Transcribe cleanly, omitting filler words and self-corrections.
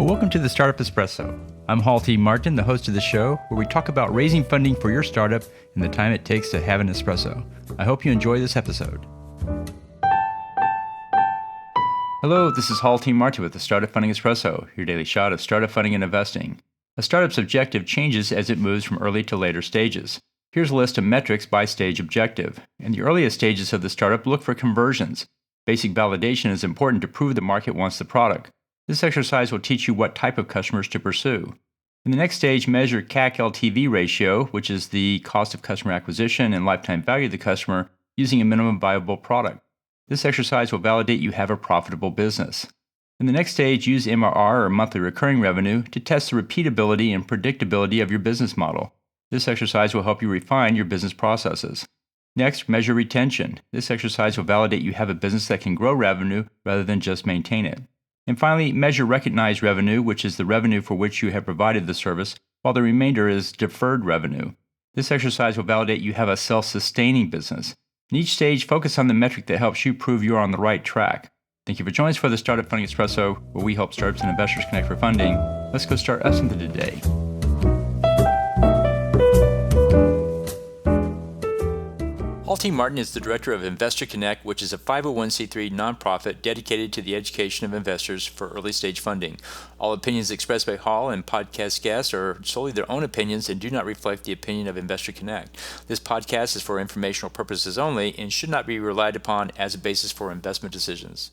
Well, welcome to the Startup Espresso. I'm Hall T. Martin, the host of the show, where we talk about raising funding for your startup and the time it takes to have an espresso. I hope you enjoy this episode. Hello, this is Hall T. Martin with the Startup Funding Espresso, your daily shot of startup funding and investing. A startup's objective changes as it moves from early to later stages. Here's a list of metrics by stage objective. In the earliest stages of the startup, look for conversions. Basic validation is important to prove the market wants the product. This exercise will teach you what type of customers to pursue. In the next stage, measure CAC LTV ratio, which is the cost of customer acquisition and lifetime value of the customer, using a minimum viable product. This exercise will validate you have a profitable business. In the next stage, use MRR or monthly recurring revenue to test the repeatability and predictability of your business model. This exercise will help you refine your business processes. Next, measure retention. This exercise will validate you have a business that can grow revenue rather than just maintain it. And finally, measure recognized revenue, which is the revenue for which you have provided the service, while the remainder is deferred revenue. This exercise will validate you have a self-sustaining business. In each stage, focus on the metric that helps you prove you are on the right track. Thank you for joining us for the Startup Funding Espresso, where we help startups and investors connect for funding. Let's go start us into today. Hall T. Martin is the director of Investor Connect, which is a 501c3 nonprofit dedicated to the education of investors for early stage funding. All opinions expressed by Hall and podcast guests are solely their own opinions and do not reflect the opinion of Investor Connect. This podcast is for informational purposes only and should not be relied upon as a basis for investment decisions.